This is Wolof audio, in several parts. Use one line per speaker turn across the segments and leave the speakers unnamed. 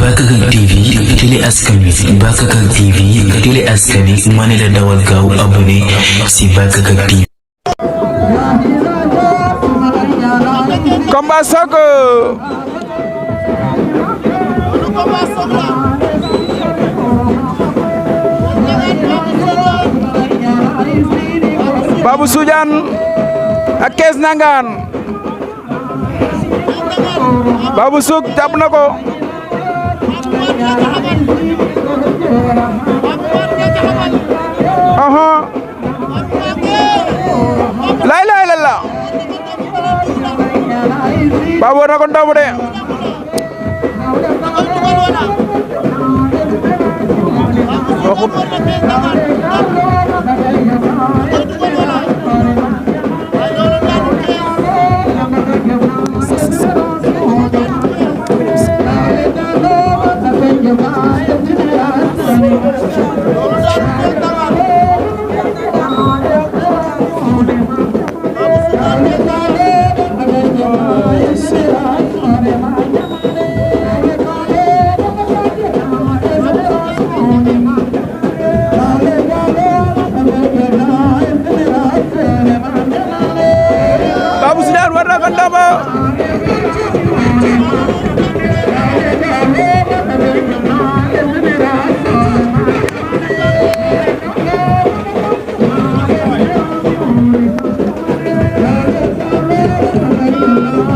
Bakakak TV télé askan wi Bakakak TV télé askan wi mane la dawal gaaw abonné si Bakakak TV.
Combat Sok Babou Soudiane ak Kees Ndangaan Babou Souk jàpp na ko lay la Babou war na ko ndomb de Babou Soudiane war na ko ndomb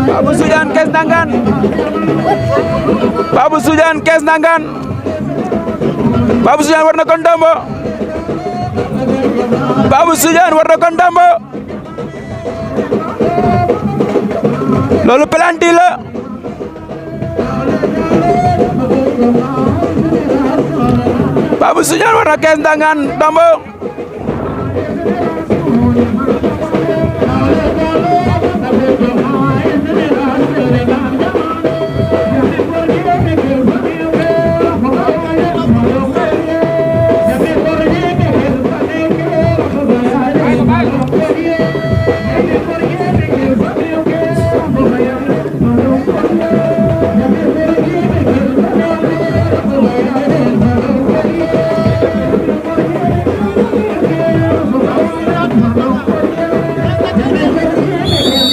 Babou Soudiane Kees Ndangaan Babou Soudiane Kees Ndangaan Babou Soudiane war na ko ndomb Babou Soudiane war na ko ndomb loolu pelanti la Babou Soudiane war na Kees Ndangaan ndomb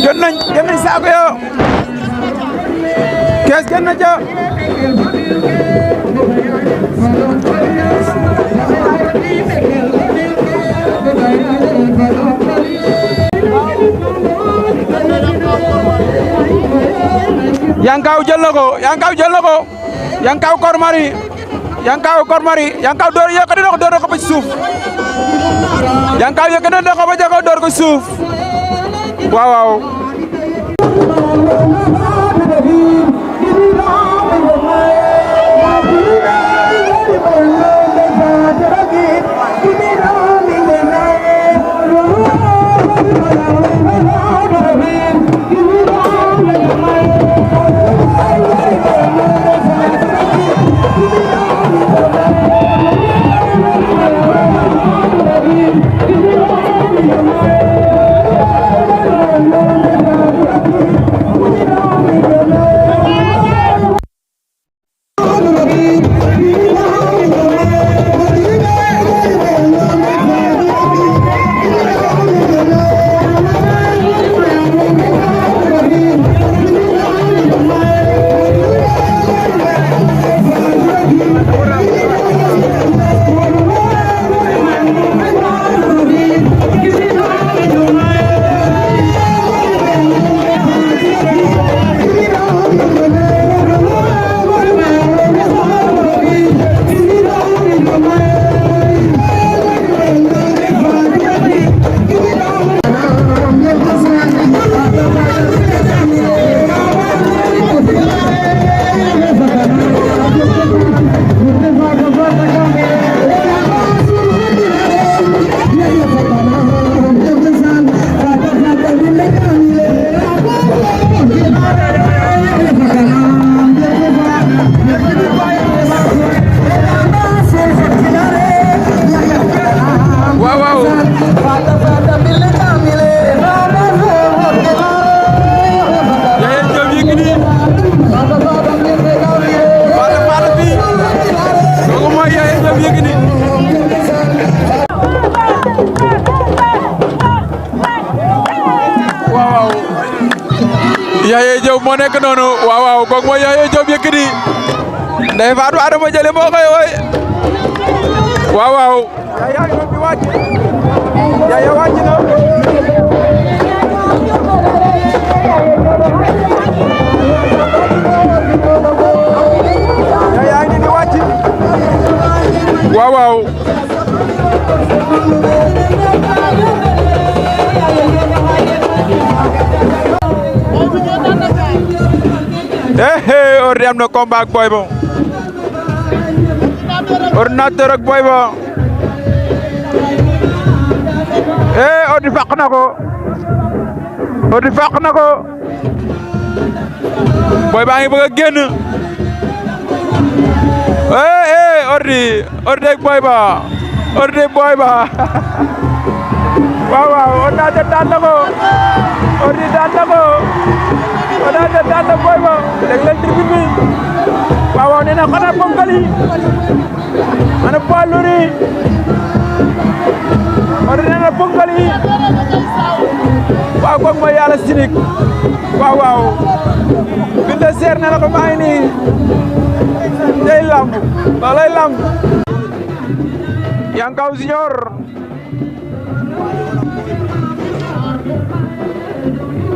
jot nañ saako yo Kees kenn na ca Yankaw jël na ko Yankaw Kormari Yankaw door yëkkati na ko door ko ba ci suuf Yankaw yëkkati na ko ba jago door ko suuf waaw moo nekk noonu waaw waaw kooku mooy Yaya Diop Yékini Ndeye Fatou Adama Jëli moo koy woy waaw waaw Yaya ngi di wàcc Yaya wàcc na Yaya ngi di wàcc waaw waaw Ordi am na combat ak Boy Ba Ordinateur ak Boy Ba Ordi fàq na ko Ordi fàq na ko Boy Ba ngi bëgg a génn Ordi ak Boy Ba Ordi ak Boy Ba waaw waaw Ordinateur daan na ko Ordi daan na ko Ordinateur daan na Boy Ba léegi leen tribune bi waaw waaw nee na xanaa ponkal yi ana poids lourd yi Ordi nee na ponkal yi waaw kooku mooy Yàlla Sinik waaw waaw binde seer na la ko maa ngi nii day lamb loolay lamb Yankaw Junior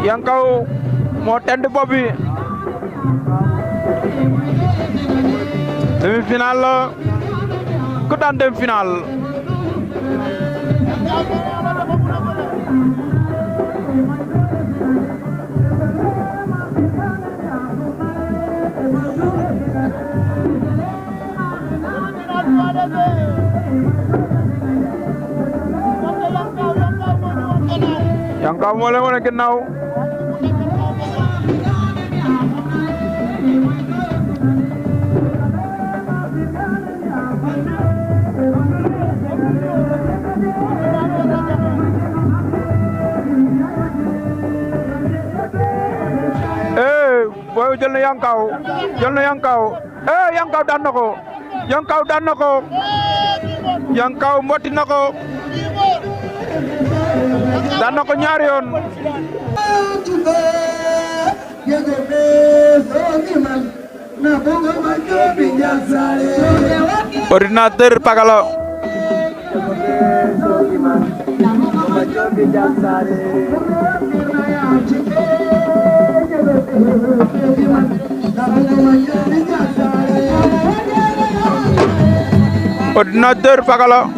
Yankaw moo tend bopp bi demi-finale la ku daan dem finale Yankaw moo leen wane ginnaaw Boy jël na Yankaw Yankaw daan na ko Yankaw daan na ko Yankaw mbotti na ko daan na ko ñaari yoon Ordinateur Pakala Ordinateur Pakala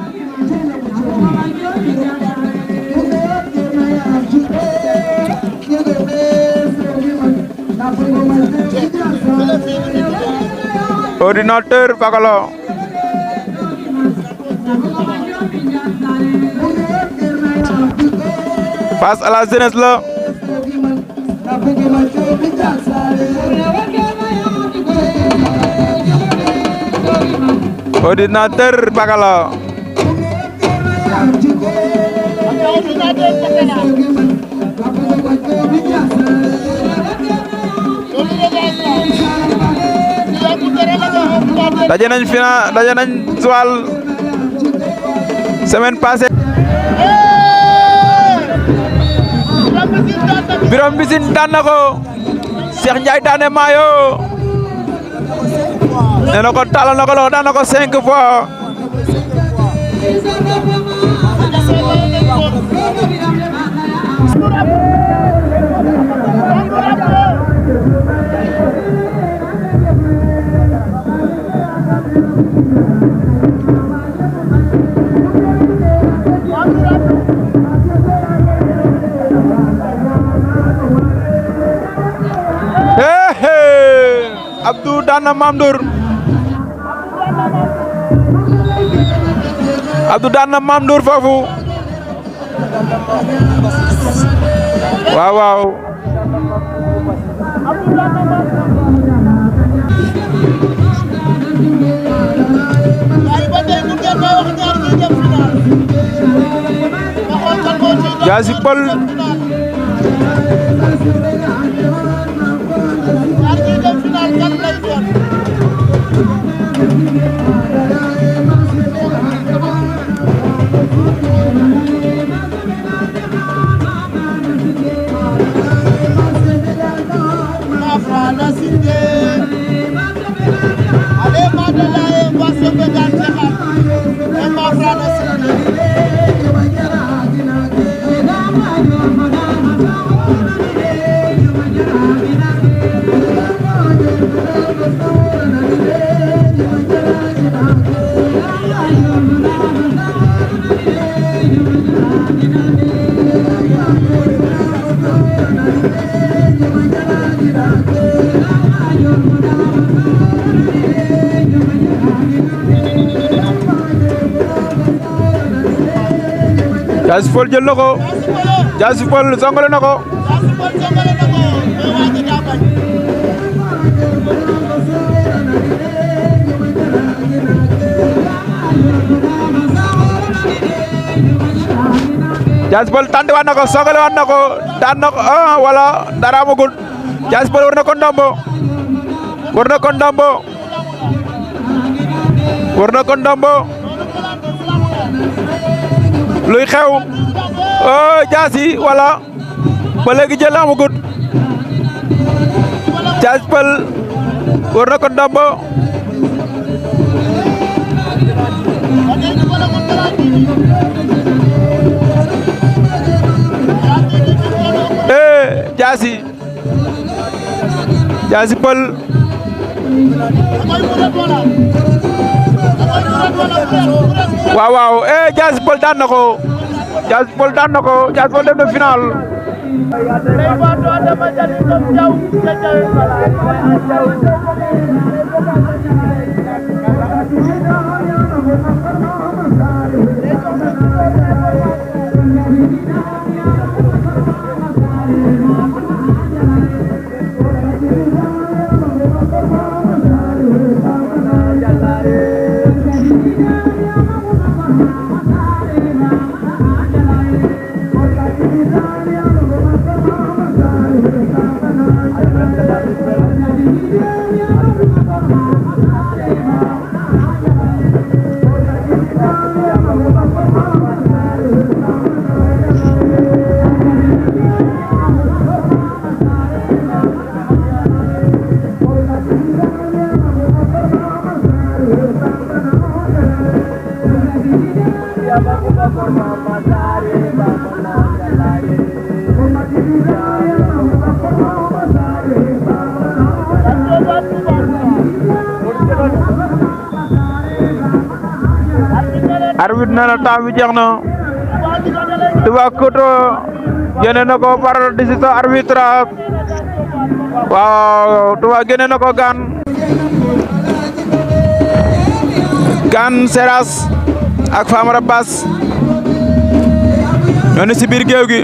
Ordinateur Pakala face à la jeunesse là Ordinateur Pakala daje nañ final daje nañ Joal semaine passée Biram Mbissine daan na ko Cheikh Ndiaye daane maayo nee na ko talal na ko loxo daan na ko 5 fois Abdou daan na Mame Ndour Abdou daan na Mame Ndour foofu waaw waaw Jaasi Pël Diassy Peulh jël na ko Diassy Peulh songale na ko Diassy Peulh tànn waat na ko songale waat na ko daan na ko wala dara amagul Diassy Peulh war na ko ndombo luy xew Diassy wala ba léegi jël amagut Diassy Peulh war na ko ndombo Diassy Peulh waaw Diassy Peulh daan na ko Diassy Peulh dem na final arbitre nee na temps bi jeex na Toubacouta génne na ko par décision arbitrale waaw Touba génne na ko Gane Seras ak Famara Bass ñoo ne ci biir géew gi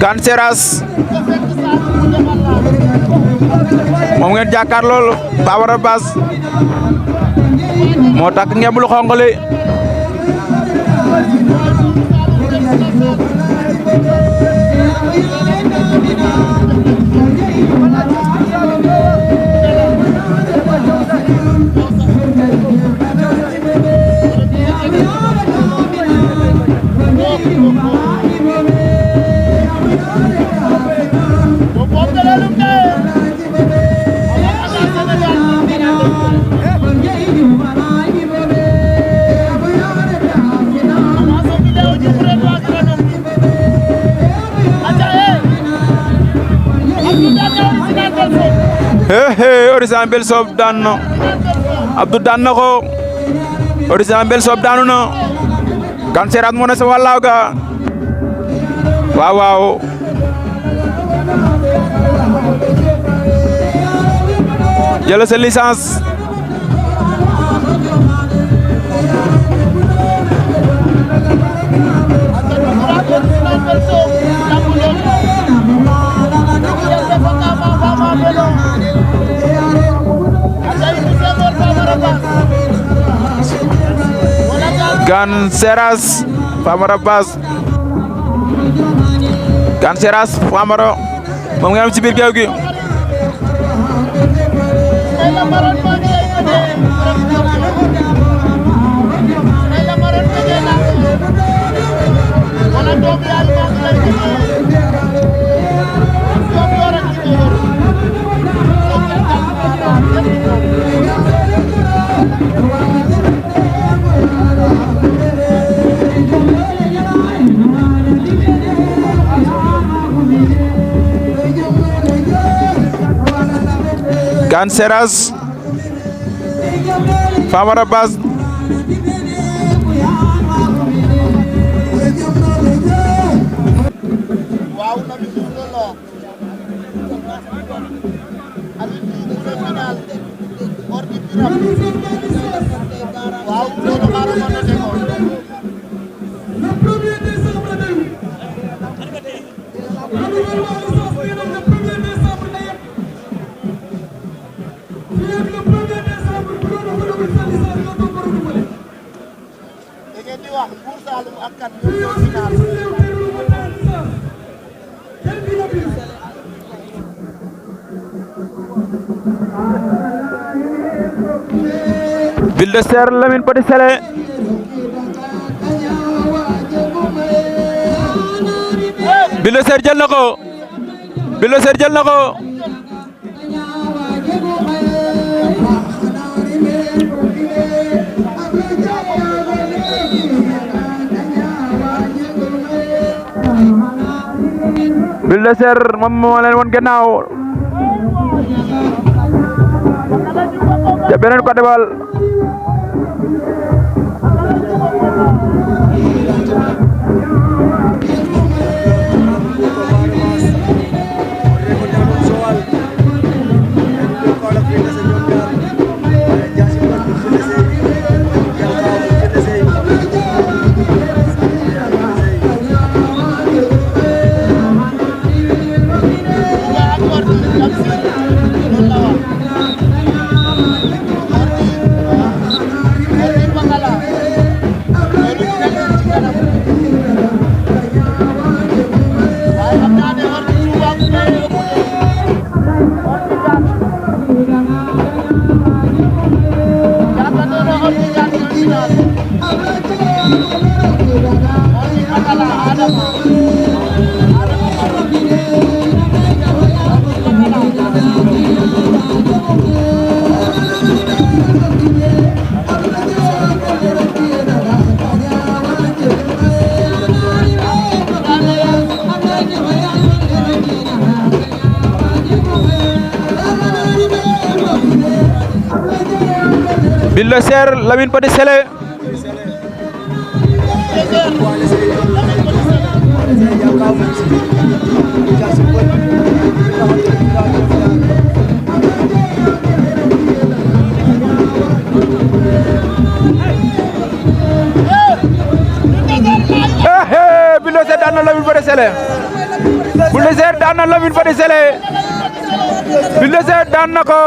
Gane Seras moom ngeen jàkkaar lool Famara Bass moo takk ngemb lu xonq li Original Mbelsob daan na Abdou daan na ko Original Mbelsob daanu na Gane Seras moo ne sa wàllaaw ga waaw jël sa licence Gane Seras Famara Bass Gane Seras Famara moom nga am ci biir géew gi daan Seras Famara Bass Bulldozer Lamine Petit Sélé Bulldozer jël na ko Bulldozer jël na ko Bulldozer moom moo leen woon gannaaw ca beneen côté bal Bulldozer Lamine Petit Sélé Bulldozer daan na Lamine Petit Sélé Bulldozer daan na Lamine Petit Sélé Bulldozer daan na ko